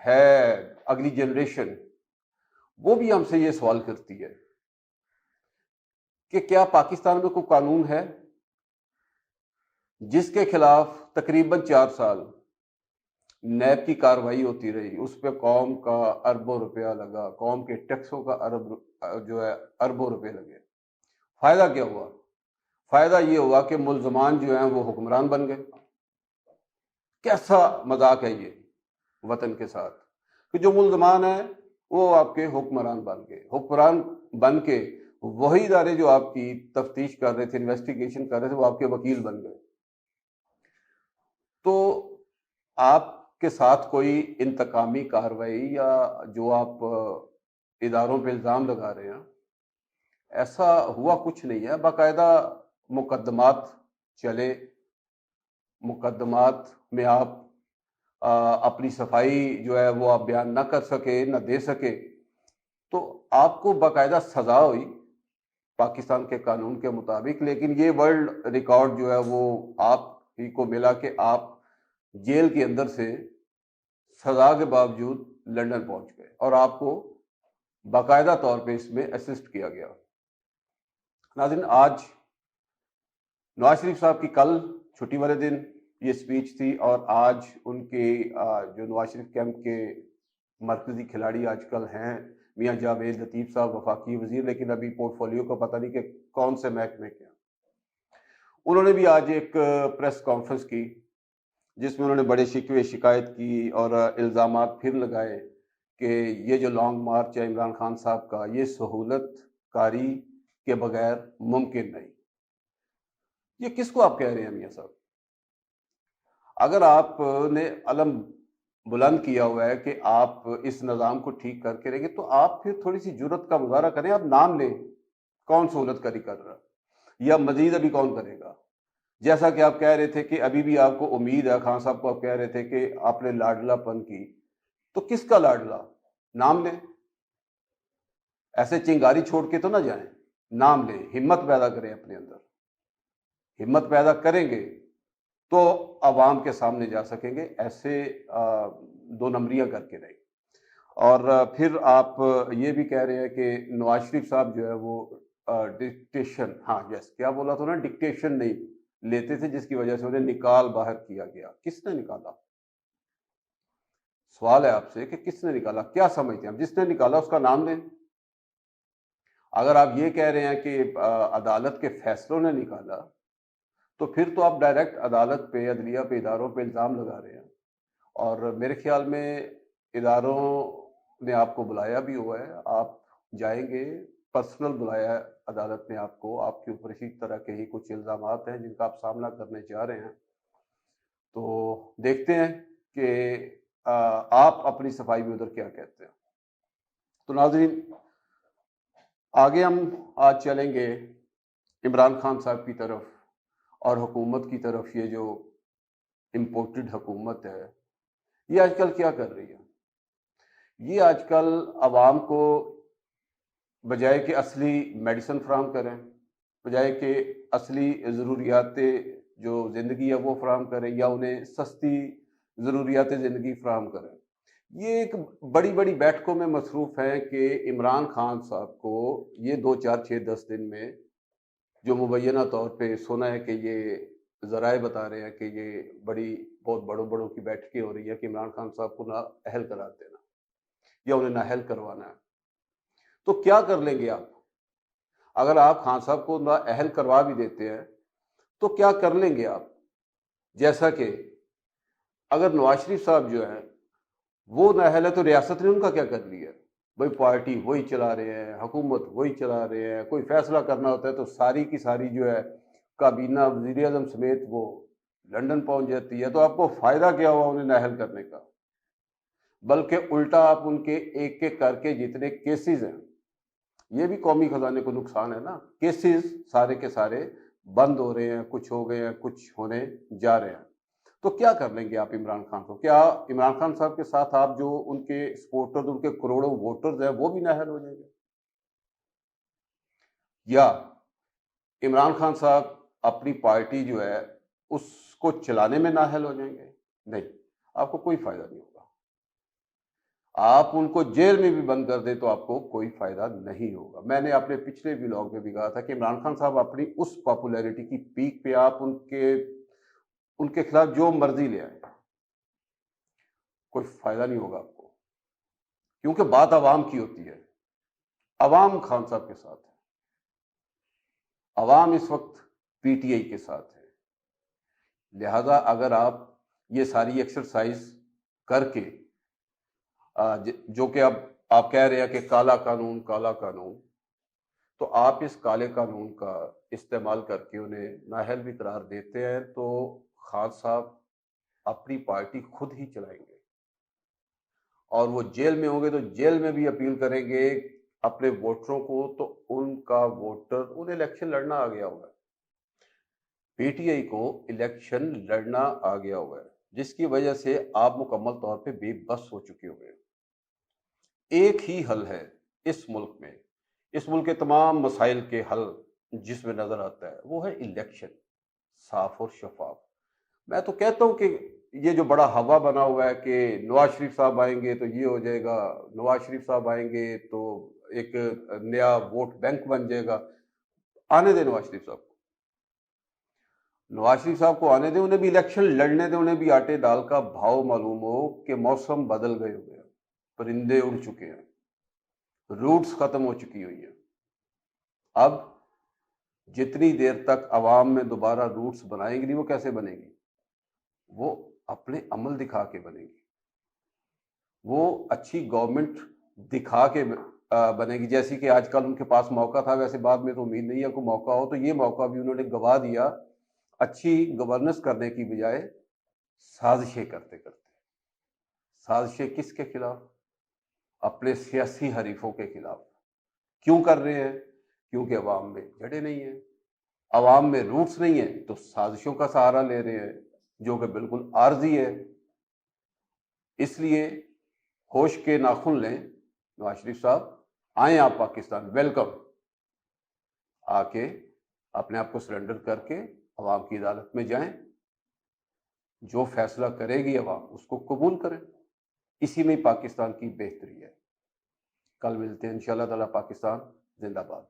ہے اگلی جنریشن، وہ بھی ہم سے یہ سوال کرتی ہے کہ کیا پاکستان میں کوئی قانون ہے جس کے خلاف تقریباً 4 سال نیب کی کارروائی ہوتی رہی، اس پہ قوم کا اربوں روپیہ لگا، قوم کے ٹیکسوں کا اربوں روپے لگے، فائدہ کیا ہوا؟ فائدہ یہ ہوا کہ ملزمان جو ہیں وہ حکمران بن گئے۔ کیسا مذاق ہے یہ وطن کے ساتھ کہ جو ملزمان ہیں وہ آپ کے حکمران بن گئے، حکمران بن کے وہی ادارے جو آپ کی تفتیش کر رہے تھے، انویسٹیگیشن کر رہے تھے، وہ آپ کے وکیل بن گئے۔ تو آپ کے ساتھ کوئی انتقامی کارروائی یا جو آپ اداروں پہ الزام لگا رہے ہیں، ایسا ہوا کچھ نہیں ہے۔ باقاعدہ مقدمات چلے، مقدمات میں آپ اپنی صفائی جو ہے وہ آپ بیان نہ کر سکے، نہ دے سکے، تو آپ کو باقاعدہ سزا ہوئی پاکستان کے قانون کے مطابق، لیکن یہ ورلڈ ریکارڈ جو ہے وہ آپ ہی کو ملا کہ آپ جیل کے اندر سے سزا کے باوجود لندن پہنچ گئے اور آپ کو باقاعدہ طور پہ اس میں اسسٹ کیا گیا۔ ناظرین، آج نواز شریف صاحب کی کل چھٹی والے دن یہ سپیچ تھی، اور آج ان کے جو نواز شریف کیمپ کے مرکزی کھلاڑی آج کل ہیں میاں جاوید لطیف صاحب، وفاقی وزیر، لیکن ابھی پورٹ فولیو کا پتہ نہیں کہ کون سے محکمے کے ہیں، انہوں نے بھی آج ایک پریس کانفرنس کی جس میں انہوں نے بڑے شکوے شکایت کی اور الزامات پھر لگائے کہ یہ جو لانگ مارچ ہے عمران خان صاحب کا، یہ سہولت کاری کے بغیر ممکن نہیں۔ یہ کس کو آپ کہہ رہے ہیں میاں صاحب؟ اگر آپ نے علم بلند کیا ہوا ہے کہ آپ اس نظام کو ٹھیک کر کے رہیں گے، تو آپ پھر تھوڑی سی جرت کا مظاہرہ کریں، آپ نام لیں کون سہولت کاری کر رہا ہے، یا مزید ابھی کون کرے گا؟ جیسا کہ آپ کہہ رہے تھے کہ ابھی بھی آپ کو امید ہے، خان صاحب کو آپ کہہ رہے تھے کہ آپ نے لاڈلا پن کی، تو کس کا لاڈلا؟ نام لیں، ایسے چنگاری چھوڑ کے تو نہ جائیں، نام لیں، ہمت پیدا کریں اپنے اندر، ہمت پیدا کریں گے تو عوام کے سامنے جا سکیں گے، ایسے دو نمبریاں کر کے نہیں۔ اور پھر آپ یہ بھی کہہ رہے ہیں کہ نواز شریف صاحب جو ہے وہ ڈکٹیشن، ہاں یس، کیا بولا تھا نا، ڈکٹیشن نہیں لیتے تھے جس کی وجہ سے انہیں نکال باہر کیا گیا۔ کس نے نکالا؟ سوال ہے آپ سے کہ کس نے نکالا؟ کیا سمجھتے ہیں؟ جس نے نکالا اس کا نام لیں۔ اگر آپ یہ کہہ رہے ہیں کہ عدالت کے فیصلوں نے نکالا، تو پھر تو آپ ڈائریکٹ عدالت پہ، عدلیہ پہ، اداروں پہ الزام لگا رہے ہیں، اور میرے خیال میں اداروں نے آپ کو بلایا بھی ہوا ہے، آپ جائیں گے، پرسنل بلایا ہے عدالت نے آپ کو، آپ کے اوپر اسی طرح کے ہی کچھ الزامات ہیں جن کا آپ سامنا کرنے جا رہے ہیں، تو دیکھتے ہیں کہ آپ اپنی صفائی میں ادھر کیا کہتے ہیں۔ تو ناظرین، آگے ہم آج چلیں گے عمران خان صاحب کی طرف اور حکومت کی طرف۔ یہ جو امپورٹڈ حکومت ہے، یہ آج کل کیا کر رہی ہے؟ یہ آج کل عوام کو بجائے کہ اصلی میڈیسن فراہم کریں، بجائے کہ اصلی ضروریات جو زندگی ہے وہ فراہم کریں، یا انہیں سستی ضروریات زندگی فراہم کریں، یہ ایک بڑی بڑی بیٹھکوں میں مصروف ہیں کہ عمران خان صاحب کو یہ 2 4 6 10 دن میں جو مبینہ طور پہ سنا ہے کہ یہ ذرائع بتا رہے ہیں کہ یہ بہت بڑوں کی بیٹھکیں ہو رہی ہے کہ عمران خان صاحب کو نہ اہل قرار دینا یا انہیں نااہل کروانا ہے۔ تو کیا کر لیں گے آپ؟ اگر آپ خان صاحب کو نااہل کروا بھی دیتے ہیں تو کیا کر لیں گے آپ؟ جیسا کہ اگر نواز شریف صاحب جو ہیں وہ نااہل ہے تو ریاست نے ان کا کیا کر لیا؟ بھائی پارٹی وہی چلا رہے ہیں، حکومت وہی چلا رہے ہیں، کوئی فیصلہ کرنا ہوتا ہے تو ساری کی ساری جو ہے کابینہ، وزیر اعظم سمیت وہ لندن پہنچ جاتی ہے۔ تو آپ کو فائدہ کیا ہوا انہیں نااہل کرنے کا؟ بلکہ الٹا آپ ان کے ایک ایک کر کے جتنے کیسز ہیں، یہ بھی قومی خزانے کو نقصان ہے نا، کیسز سارے کے سارے بند ہو رہے ہیں، کچھ ہو گئے ہیں، کچھ ہونے جا رہے ہیں۔ تو کیا کر لیں گے آپ عمران خان کو؟ کیا عمران خان صاحب کے ساتھ آپ جو ان کے سپورٹرز، ان کے کروڑوں ووٹرز ہیں، وہ بھی نااہل ہو جائیں گے؟ یا عمران خان صاحب اپنی پارٹی جو ہے اس کو چلانے میں نااہل ہو جائیں گے؟ نہیں، آپ کو کوئی فائدہ نہیں ہوگا۔ آپ ان کو جیل میں بھی بند کر دیں تو آپ کو کوئی فائدہ نہیں ہوگا. میں نے اپنے پچھلے ولاگ میں بھی کہا تھا کہ عمران خان صاحب اپنی اس پاپولیرٹی کی پیک پہ آپ ان کے خلاف جو مرضی لے آئیں، کوئی فائدہ نہیں ہوگا آپ کو، کیونکہ بات عوام کی ہوتی ہے. عوام خان صاحب کے ساتھ ہے، عوام اس وقت پی ٹی آئی کے ساتھ ہے. لہذا اگر آپ یہ ساری ایکسرسائز کر کے جو کہ اب آپ کہہ رہے ہیں کہ کالا قانون کالا قانون، تو آپ اس کالے قانون کا استعمال کر کے انہیں نااہل بھی قرار دیتے ہیں تو خان صاحب اپنی پارٹی خود ہی چلائیں گے، اور وہ جیل میں ہوں گے تو جیل میں بھی اپیل کریں گے اپنے ووٹروں کو، تو ان کا ووٹر انہیں الیکشن لڑنا آ گیا ہوگا. پی ٹی آئی کو الیکشن لڑنا آ گیا ہوا ہے، جس کی وجہ سے آپ مکمل طور پہ بے بس ہو چکے ہوئے ہیں. ایک ہی حل ہے اس ملک میں، اس ملک کے تمام مسائل کے حل جس میں نظر آتا ہے وہ ہے الیکشن، صاف اور شفاف. میں تو کہتا ہوں کہ یہ جو بڑا ہوا بنا ہوا ہے کہ نواز شریف صاحب آئیں گے تو یہ ہو جائے گا، نواز شریف صاحب آئیں گے تو ایک نیا ووٹ بینک بن جائے گا. آنے دیں نواز شریف صاحب کو، نواز شریف صاحب کو آنے دیں، انہیں بھی الیکشن لڑنے دیں، انہیں بھی آٹے دال کا بھاؤ معلوم ہو کہ موسم بدل گئے ہوئے ہیں، پرندے اڑ چکے ہیں، روٹس ختم ہو چکی ہوئی ہیں. اب جتنی دیر تک عوام میں دوبارہ روٹس بنائیں گی نہیں، وہ کیسے بنے گی؟ وہ اپنے عمل دکھا کے بنے گی، وہ اچھی گورنمنٹ دکھا کے بنے گی. جیسی کہ آج کل ان کے پاس موقع تھا، ویسے بعد میں تو امید نہیں ہے کوئی موقع ہو، تو یہ موقع بھی انہوں نے گوا دیا اچھی گورننس کرنے کی بجائے سازشیں کرتے کرتے. سازشیں کس کے خلاف؟ اپنے سیاسی حریفوں کے خلاف. کیوں کر رہے ہیں؟ کیونکہ عوام میں جڑے نہیں ہیں، عوام میں روٹس نہیں ہیں، تو سازشوں کا سہارا لے رہے ہیں جو کہ بالکل عارضی ہے. اس لیے ہوش کے ناخن لیں نواز شریف صاحب، آئیں آپ پاکستان، ویلکم. آ کے اپنے آپ کو سرنڈر کر کے عوام کی عدالت میں جائیں، جو فیصلہ کرے گی عوام اس کو قبول کریں. اسی میں پاکستان کی بہتری ہے. کل ملتے ہیں انشاءاللہ تعالی. پاکستان زندہ باد.